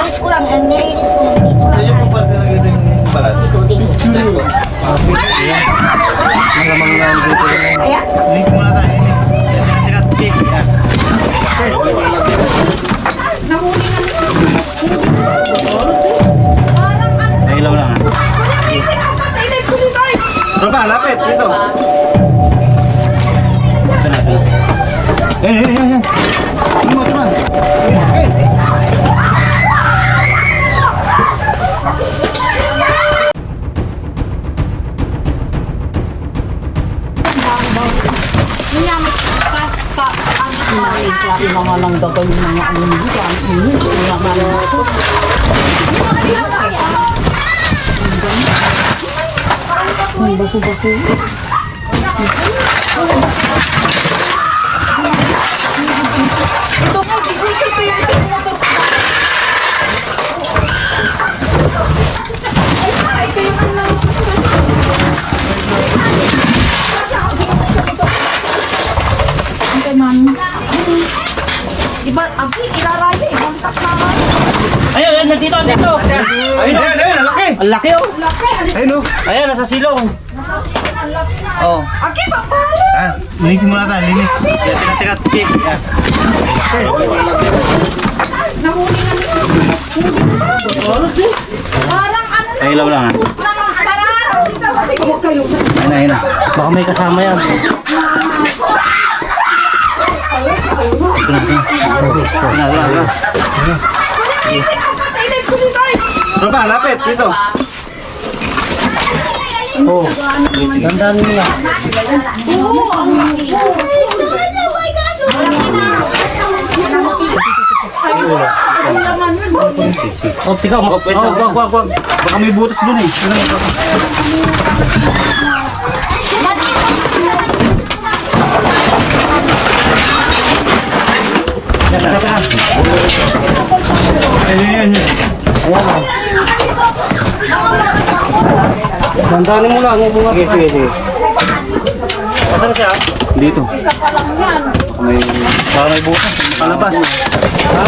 Nilinis ko lang. Nilinis ko lang. Dito lang. Sa'yo po ba talaga din yung balat? Dito. Ayan. Linis muna tayo, linis. Nailaw lang. Tropa, lapit. Dito. Ito na, ito na. Ayan. Ano mo, tropa? Klase na nga lang dagal yung mga ano nito. Ang init. Kaya nga lang ito. May baso-baso. Ito nga, bigay ko yan. Ay, ito yung ano. Ito, ma'am. Iba, abi, ilaraya, ibang taklaman. Ayun, nandito. Ayun, Ayan, laki. ang laki oh. Ayun, oh. Ayan, nasa silong. Oh. Aki, papalo. Ah, linis muna tayo, linis. Teka. Nahuli na nito. Parang ano na. Nailaw lang, ha? Huwag kayo. Ayun na. Baka may kasama yan. Tropa, lapit. Dito. Oh. Ganda nila. Oh, tika. Wag. Baka may butas dun, eh. Ayan. Ayan. Dandanin mo lang. Sige. Asan siya? Dito. Baka may butas. Makalabas. Ha?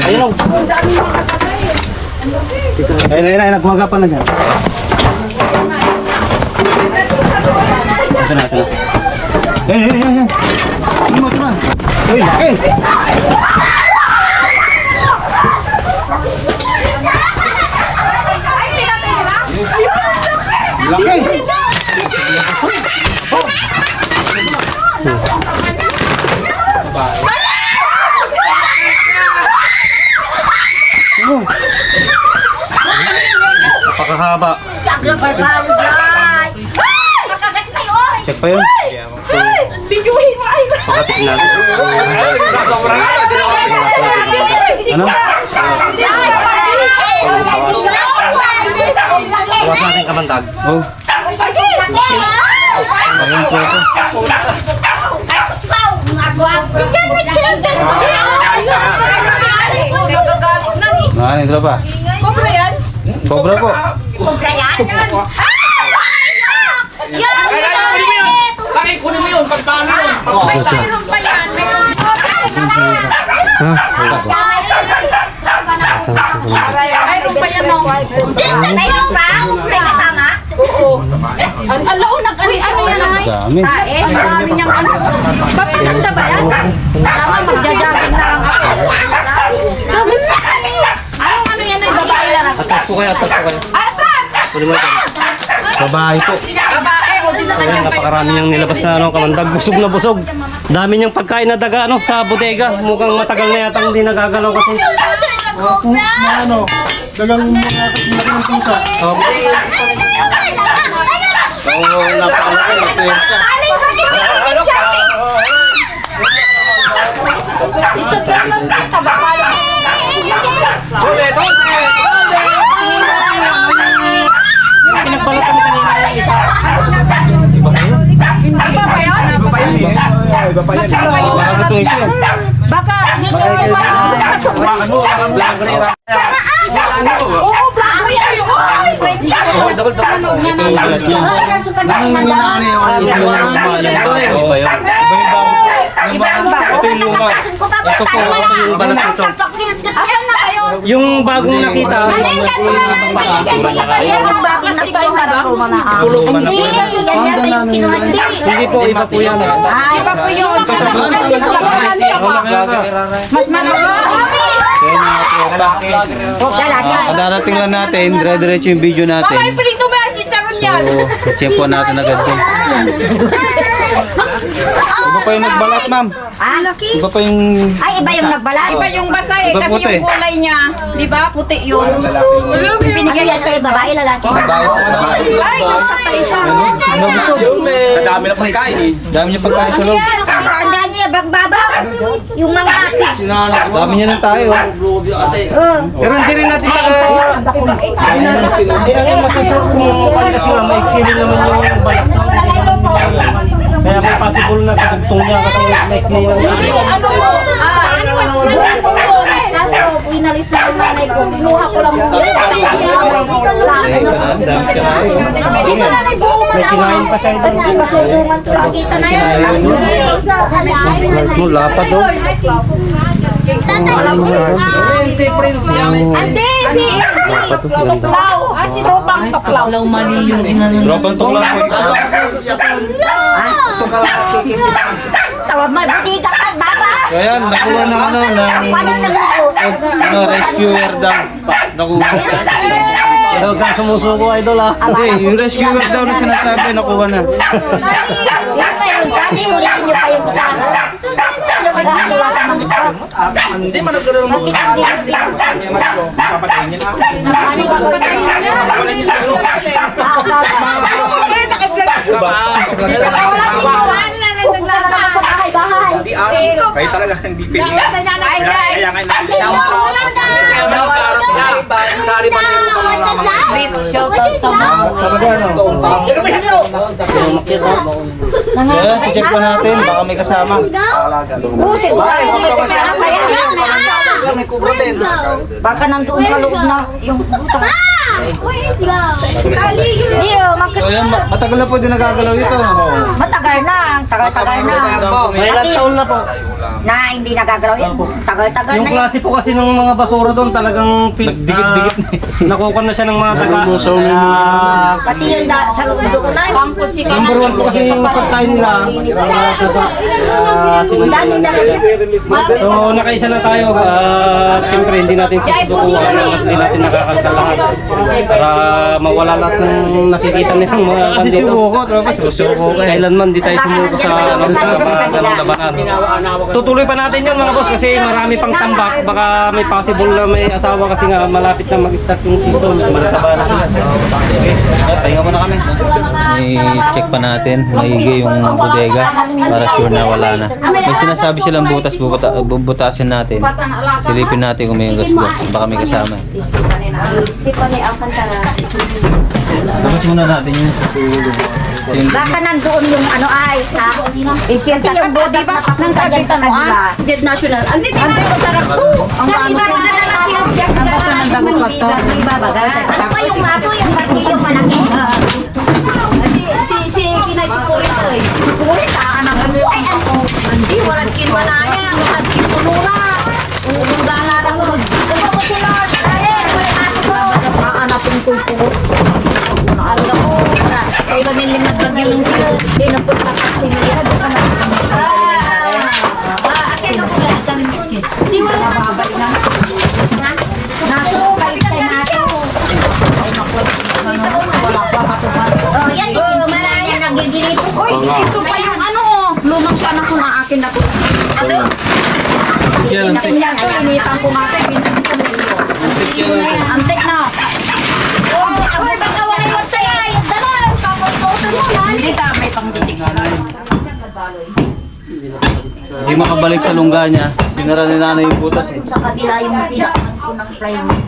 Ayun oh. Ayun. Gumagapan na dyan. Ito na. Ayan. Ano mo, tropa? Uy, laki. Laki. Napakahaba. Check pa yun. Bidyuhin mo ay. Pakatiin natin. Ano? Tawas natin kamandag. Oh. Ayun po ito. Ano, tropa? Kobra yan? Cobra po. Cobra yan? Bakit kunin mo yun? Pagpaano yun? Mayroon pa yan. Mayroon pa yan. Mayroon pa? May kasama? Ang laon ng ano yan ay. Dami. Ang dami niyang ano. Papaganda ba yan? Tama, magja-jogging na lang ako. Anong ano yan ay babae lang? Atas po kayo. Atras! Kunin mo ito. Sa bahay po. Babae, o din na Ayan, kanyang napakarami niyang nilabas na ano, kamandag. Busog na busog. Dami niyang pagkain na daga ano, sa bodega. Mukhang matagal na yata hindi nagagalaw kasi. Ano? Dagang mga kasinari ng pusa. Oh, Oo, napakalaki. Napuwersa. Dito naman sa bakala. pinagbalatan ni kanina yung isa. Iba pa yan? Iba pa yan. Baka ito isa yan. Baka, yun yung pumasok sa sobrang. Ano? Baka vlogger yan. Oo, black. Nanood nga ng Iba yung bago. Ito yung luma. Ito po, ito yung balat nito. Asan na kayo? Yung bagong nakita. Ayan ang bago na ito yung kararuma na. Hindi, yan yata yung kinuha. Hindi po, iba po yan. Ay, iba po yun. Kasi sa mas malaki. Dalaga. Darating lang natin, dire-diretso yung video natin. Pinito ba ang chicharon yan? So, check po natin agad din. Iba pa yung nagbalat, ma'am. Ah, laki. Iba pa yung... Ay, iba yung nagbalat. Iba yung basa eh, Iba kasi puti. yung kulay niya, di ba? Puti yun. Binigay yan sa'yo, babae, lalaki. Ay, nakapatay siya. Nabusog. Dami na pagkain eh. Dami niya pagkain sa loob. Tandaan niya, bagbaba. Yung mga api. Dami niya ng tayo. Pero hindi rin natin hindi natin masusur kung kasi nga maiksilin naman yung balat. Kaya may possible na kasugtong niya kasi maikli lang. Kaso, pinalis na yung nanay ko. Binuha ko lang yung Dami ka na. Hindi ko nanay buo May kinain pa siya ito. Kasulungan to lang kita na yan. No, lapad oh. Si Prince yan. Hindi, si Tuklaw. Ah, si Tropang Tuklaw. Dropang tuklang po ito. Tawag mo, buti ka ka, baba. So ayan, nakuha ng ano, Paano ng nag-uus? rescuer daw. Nakuha. Huwag kang sumusuko idol ah. Hindi, yung rescuer daw na sinasabi, nakuha na. Yung mayroon ka, di ulitin nyo pa yung isa. Nagkakawa ka mga ito. Hindi man nagkaroon mo. Bakit hindi yung pinto? Papatayin niya na. Ano yung gagawin ko? Ah, sabi. Pupunta na naman sa bahay-bahay. Hindi kayo talaga hindi pwede. Ay, guys. Kaya nga Sari man yung mga Talaga, no? Ayan, check po natin, baka may kasama. Busi ko. Baka nandoon sa loob na yung butang. Hindi, So ayan, matagal na po din nagagalaw ito. matagal na. Tagal-tagal na. May ilang taon na po. Na hindi nagagalaw yan. Tagal-tagal Yung na yun. klase po kasi ng mga basura doon talagang Nagdikit-dikit nakukuha na siya ng mga taga. Pati yung sa loob doon na. Number one po kasi yung pagkain nila. Dami na rin. So nakaisa na tayo at siyempre hindi natin susudukuhan at hindi natin nakakalta lahat para mawala lahat ng nakikita nilang mga Kasi bandito. subuko, tropa, susuko kayo. Kailanman di tayo sumuko sa mga ganong labanan. Tutuloy pa natin yun mga boss kasi marami pang tambak. Baka may possible na may asawa kasi nga malapit na mag-start yung season. Malataba na sila. Ay, pahinga muna kami. I-check pa natin, maigi yung bodega para sure na wala na. May sinasabi silang butas, bubutasin natin. Silipin natin kung may gas-gas, baka may kasama. Stefani Alcantara. Labas muna natin yung Baka nandoon yung ano ay ha? Kasi yung butas na Nang kagitan mo ah, Jet National. Andi ko sarap to. Ang ano ko. Ang basta ng damit ko to. Ibabagal. Ano pa yung ato yung martilyo malaki? Si Kinay si Kuya to eh. Kuya sa anak ko. Ay, hindi. Walang kinmanaya. Walang kinpunura. Ugala lang mag... Ano ko sila? Anapin ko po. Aga po. Kaya ba may limag bagyo ng dinapot na kasi niya. Baka na. Akin ako ba? Hindi wala na. Babay na. Naso, kayo sa naso. Wala pa matuhan. Oh, yan yung malaya nagigilito. Uy, ito pa yung ano oh. Lumang panak ko na akin na to. Ano? Initan ko, initan ko nga ito. Bintan ko na iyo. Antik na. Uy, baka wala yung magsaya. Yung dalawa. Kapag-posan mo na. Hindi ta, may pangdidik sila. Hindi makabalik sa lungga niya. Pinara ni nanay yung butas eh. Sa kabila yung tinakpan ko ng plywood.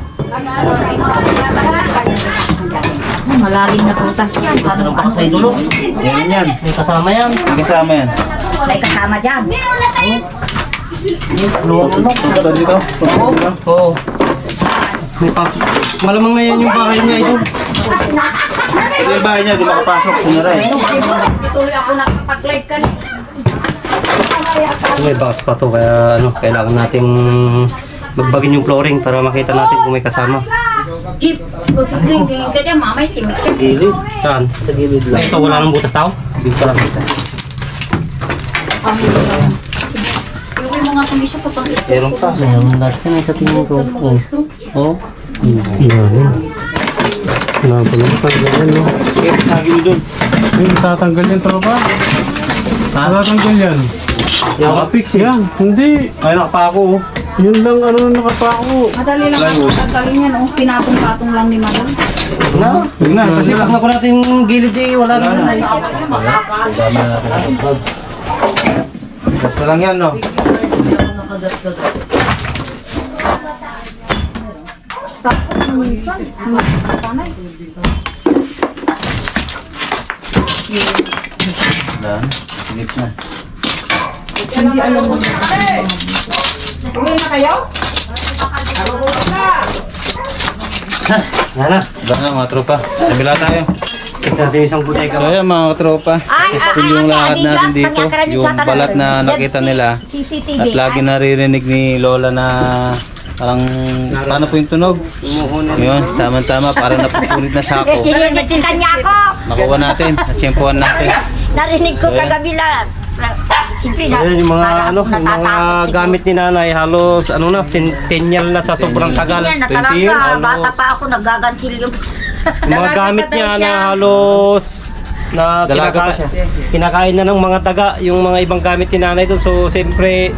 Malalim na putas yan. Ano pa sa idulo? Yan yan. May kasama yan. May kasama yan. May kasama dyan. Ito dito. Oo. May pasok. Malamang na yan yung bahay niya ito. Ito yung bahay niya, di makapasok. Kunara eh. Tuloy ako nakapag-live ka. May box pa to kaya ano, kailangan nating magbagin yung flooring para makita natin kung may kasama. Keep. Hindi ka dyan, mamay. Timik siya. Gilid. Saan? Sa gilid lang. Ito wala nang butas tao? Hindi pa lang kita. Iuwi mo nga kung isa pa pang ito. Meron pa. Meron lahat yan sa tingin ko. Oo. Wala pa lang pagdagan no? Sige, lagi mo dun. Yung tatanggal yan, tropa. Tatanggal yan. Yung kapix eh. Yan, hindi. Ay, nakapako oh. Yun lang ano nakapako. Madali lang ako tanggalin yan. Oh. Pinatong-patong lang ni Madam. Na? Yun na, Kasi pag nakuha natin yung gilid eh, wala na. Pagdama natin ang bag. Basta lang yan, no? Minsan, panay. Yan. Silip na. Hindi alam mo. Uwi na kayo? Nana, Diba na mga tropa? Kabila tayo. check natin isang bodega. So yan mga tropa. Successful yung lakad natin dito. Yung balat na nakita nila. CCTV. At lagi naririnig ni Lola na parang paano po yung tunog? Yun, tama-tama. Parang napupunit na sako. Sinisitan niya ako. Makuha natin. Natsyempohan natin. Narinig ko kagabi lang. Siyempre, Ayan yung mga ano, yung mga gamit ni nanay halos ano na, centennial na sa sobrang tagal. Yan, 20 years? natalaka. Bata pa ako, nagagantilyo. Yung mga gamit niya na halos na Dalaga pa siya. kinakain na ng mga daga, yung mga ibang gamit ni nanay doon. So siyempre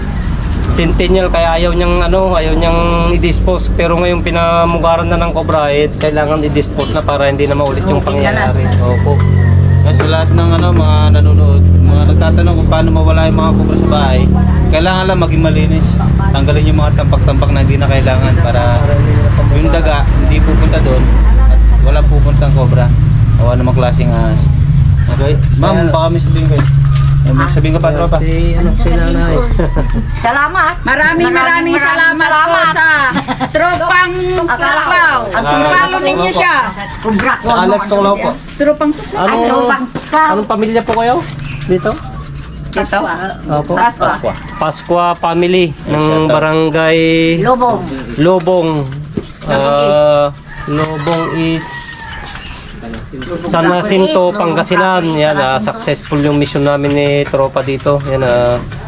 centennial kaya ayaw niyang i-dispose. Pero ngayon pinamugaran na ng Cobra, kailangan i-dispose na para hindi na maulit yung pangyayari. Opo. Sa lahat ng mga nanonood, mga nagtatanong kung paano mawala yung mga kubra sa bahay, kailangan lang maging malinis. Tanggalin yung mga tampak-tampak na hindi na kailangan para yung daga hindi pupunta doon at wala pupuntang kobra o anumang klaseng ahas. Okay? Ma'am, baka may sabihin kayo. May sabihin ka pa, tropa? Si nanay. Salamat. Maraming salamat po sa tropang tuklaw. Follow ninyo siya. Kubra ko. Sa Alex Tuklaw po. Tropang Anong pamilya po kayo dito? Ito. Opo. Pasqua. Pasqua family ng barangay Lobong. Lobong. Lobong is San Jacinto, Pangasinan. Yan, successful yung mission namin ni tropa dito. Yan,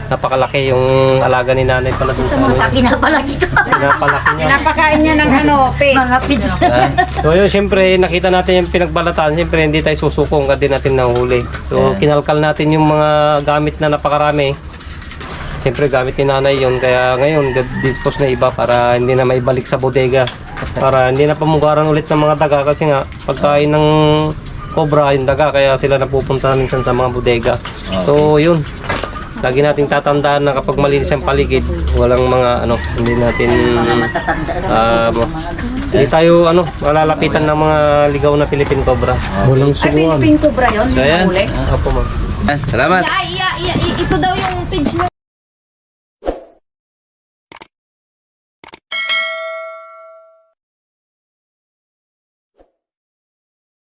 napakalaki yung alaga ni nanay pala dun sa amin. Pinapalagi ko. Pinapalaki niya. Napakain niya ng pigs. Mga pizza. So yun, siyempre, nakita natin yung pinagbalatan. Siyempre, hindi tayo susukong kasi natin nahuli. So, kinalkal natin yung mga gamit na napakarami. Siyempre, gamit ni nanay yun. Kaya ngayon, dispose na iba para hindi na maibalik sa bodega. Para hindi na pamugaran ulit ng mga daga. Kasi nga, pagkain ng cobra, yung daga, kaya sila napupunta minsan sa mga bodega. So, yun. Lagi nating tatandaan na kapag malinis ang paligid, walang mga hindi natin hindi tayo malalapitan ng mga ligaw na Philippine cobra. Walang Ay, suguan. Philippine Cobra yun. So yan. Huli. Opo, ma'am. Salamat. Ito daw yung page mo.